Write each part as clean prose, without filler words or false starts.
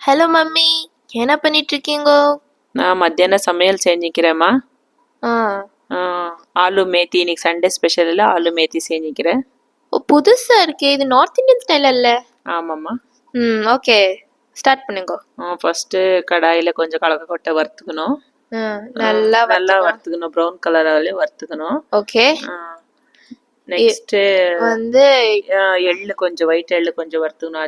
Hello mummy, என்ன பண்ணிட்டு இருக்கீங்கோ? நான் மத்தியானம் சமையல் செஞ்சுக்கிறேம்மா. ஆ ஆலு மேத்தி, இன்னைக்கு சண்டே ஸ்பெஷல் இல்லை, ஆலு மேத்தி செஞ்சுக்கிறேன். ஓ, புதுசா இருக்கே, இது நார்த் இந்தியன் ஸ்டைல் அல்ல? ஆமாம்மா. ஓகே, ஸ்டார்ட் பண்ணுங்க. ஃபர்ஸ்ட்டு கடாயில் கொஞ்சம் கடலைக்கொட்டை வறுத்துக்கணும். நல்லா நல்லா வறுத்துக்கணும், ப்ரௌன் கலர் ஆகலே வறுத்துக்கணும். ஓகே. நெக்ஸ்ட் வந்து எள்ளு கொஞ்சம் ஒயிட் எள்ளு கொஞ்சம் வறுத்துக்கணும்.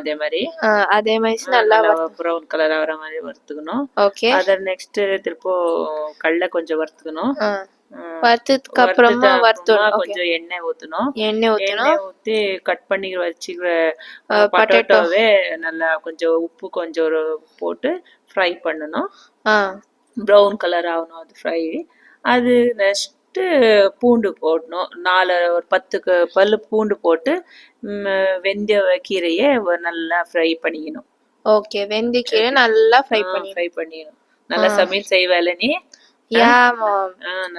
அதே மாதிரி நல்லா ப்ரௌன் கலர் ஆகிற மாதிரி வறுத்துக்கணும். ஓகே. அதை நெக்ஸ்ட் திருப்போ கடலை கொஞ்சம் வறுத்துக்கணும். வறுத்ததுக்கு அப்புறமா கொஞ்சம் எண்ணெய் ஊற்றணும். எண்ணெய் ஊற்றி கட் பண்ணி வச்சுக்கிற பொட்டேட்டோவே நல்லா கொஞ்சம் உப்பு கொஞ்சம் போட்டு ஃப்ரை பண்ணணும். ப்ரௌன் கலர் ஆகணும் அது ஃப்ரை. அது நெக்ஸ்ட்டு பூண்டு போடணும். ஒரு 10 பல்லு பூண்டு போட்டு வெந்தய கீரையை நல்லா ஃப்ரை பண்ணிக்கணும். ஓகே, வெந்தய கீரை நல்லா ஃப்ரை பண்ணிக்கணும். நல்லா சமையல் செய்வேல நீ?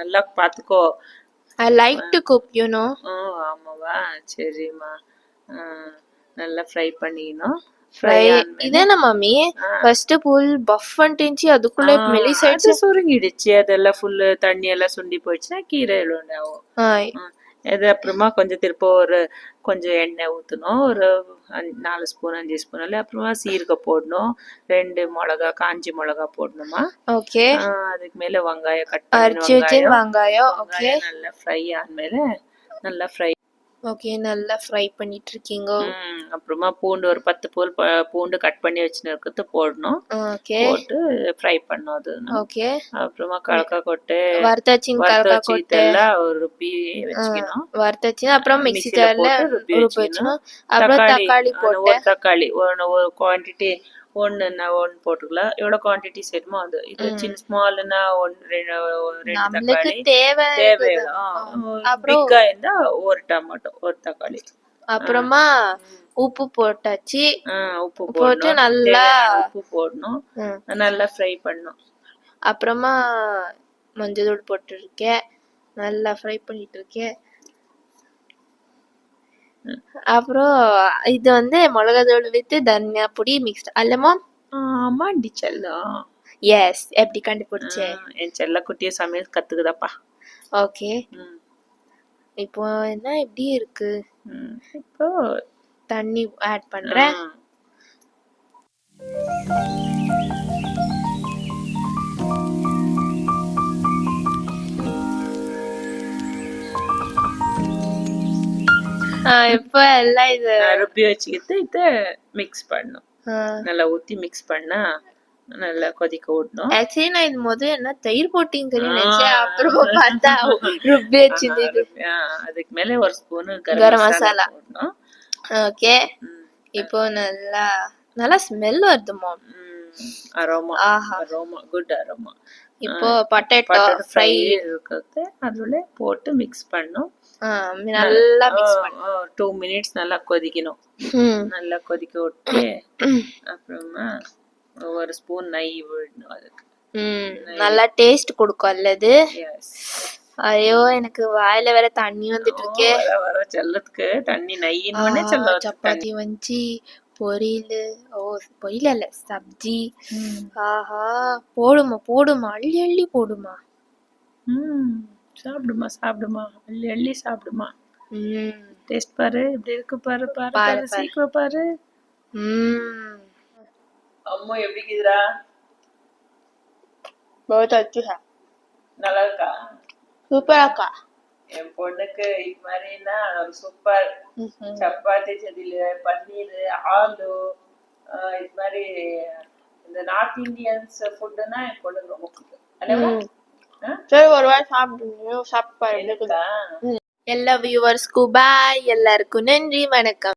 நல்லா பாத்துக்கோ. I like to cook, you know. ஆமாவா, சரிம்மா. நல்லா ஃப்ரை பண்ணிக்கணும். ಇದೇನ ಮಮ್ಮಿ ಫಸ್ಟ್ ಫುಲ್ ಬಫ್ ಅಂಟಿಂಚಿ ಅದಕ್ಕೂಳೆ ಮೆಲಿಸಾಯ್ತು சுருங்கிடுச்சு. அதெல்லாம் ஃபுல்லு தண்ணி எல்லாம் சுண்டி போயிடுச்சுன்னா கீரை உண்டாகும். அது அப்புறமா கொஞ்சம் திருப்ப கொஞ்சம் எண்ணெய் ஊற்றணும். ஒரு 4 ஸ்பூன் 5 ஸ்பூன் அல்ல. அப்புறமா சீரகம் போடணும். 2 மிளகா, காஞ்சி மிளகா போடணுமா. ஓகே. அதுக்கு மேல வெங்காயம் கட் பண்ணி வெங்காயம் நல்லா ஃப்ரை ஆனಮೇಲೆ நல்லா ஃப்ரை. ஓகே, நல்லா ஃப்ரை பண்ணிட்டு இருக்கீங்க. அப்புறமா பூண்டு ஒரு 10 பல் பூண்டு கட் பண்ணி வச்சுன்னு போடணும். ஓகே. போட்டு ஃப்ரை பண்ணணும் அது. ஓகே. அப்புறமா கடலைக்கொட்டை வறுத்தாச்சு எல்லாம் ருப்பி வச்சுக்கணும். வறுத்தாச்சு அப்புறம் மிக்ஸி ஜார்ல ருப்பி வச்சுக்கணும். அப்புறம் தக்காளி போட்டு ஒரு தக்காளி ஒரு குவான்டிட்டி ஒன்னு போட்டுக்கலாம். எவ்வளவு குவான்டிட்டி செய்யணுமோ அது. இது சின்ன ஸ்மால்னா 2 தக்காளி தேவை. பிக்கா இருந்தா ஒரு டொமேட்டோ, ஒரு தக்காளி. அப்புறமா உப்பு போட்டாச்சு. உப்பு போட்டு நல்லா உப்பு போடணும். நல்லா ஃப்ரை பண்ணணும். அப்புறமா மஞ்சள் தூள் போட்டுருக்கேன். நல்லா ஃப்ரை பண்ணிட்டு இருக்கேன். அப்புறம் இது வந்து மிளகாத்தூள் வித்து தனியா பொடி மிக்ஸ் அல்லமா? ஆமாண்டி செல்லம். எஸ், எப்படி கண்டுபிடிச்சே? என் செல்ல குட்டிய சமையல் கத்துக்குதாப்பா. ஓகே. இப்போ என்ன எப்படி இருக்கு? இப்போ தண்ணி ஆட் பண்றேன். இப்போ எல்லாம் இது ருப்பி வச்சுக்கிட்டு இத மிக்ஸ் பண்ணணும். நல்லா ஊத்தி மிக்ஸ் பண்ணா நல்லா கொதிக்க விடணும். ஆக்சுவலி நான் இது முதல்ல என்ன தயிர் போட்டீங்க நினைச்சேன். அப்புறமா பார்த்தா ருப்பி வச்சிருந்தது. அதுக்கு மேல ஒரு ஸ்பூன் கரம் மசாலா போடணும். ஓகே. இப்போ நல்லா ஸ்மெல் வருதுமா. அரோமா. Aroma, good aroma. இப்போ பொட்டேட்டோ ஃப்ரை இருக்குது, அதுல போட்டு மிக்ஸ் பண்ணணும். நல்லா மிக்ஸ் பண்ணணும். 2 மினிட்ஸ் நல்லா கொதிக்கணும். நல்லா கொதிக்க விட்டு அப்புறமா ஒரு ஸ்பூன் நெய் விடணும். அதுக்கு நல்லா டேஸ்ட் கொடுக்கும் அல்லது. ஐயோ, எனக்கு வாயில வேற தண்ணி வந்துட்டு இருக்கே. வர செல்லத்துக்கு தண்ணி நெய்யின்னு செல்ல. சப்பாத்தி வஞ்சி பொரியல். பொரியல் இல்ல, சப்ஜி. ஆஹா, போடுமா அள்ளி அள்ளி போடுமா. சாப்பிடுமா அள்ளி அள்ளி சாப்பிடுமா. டேஸ்ட் பாரு, இப்படி இருக்கு பாரு. பாரு சீக்கிரம் பாரு. அம்மா எப்படி இருக்குதுடா? நல்லா இருக்கா? சூப்பரா இருக்கா? என் பொண்ணுக்கு இது மாதிரினா சூப்பர். சப்பாத்தி செதில பன்னீர், ஆலு, இது மாதிரி இந்த நார்த் இந்தியன்ஸ் ஃபுட்டுனா என் பொண்ணுக்கு ரொம்ப பிடிக்கும். சரி, ஒரு வாரம் சாப்பிட்டு பாரு. எல்லா வியூவர்ஸ்க்கும் பாய். எல்லாருக்கும் நன்றி, வணக்கம்.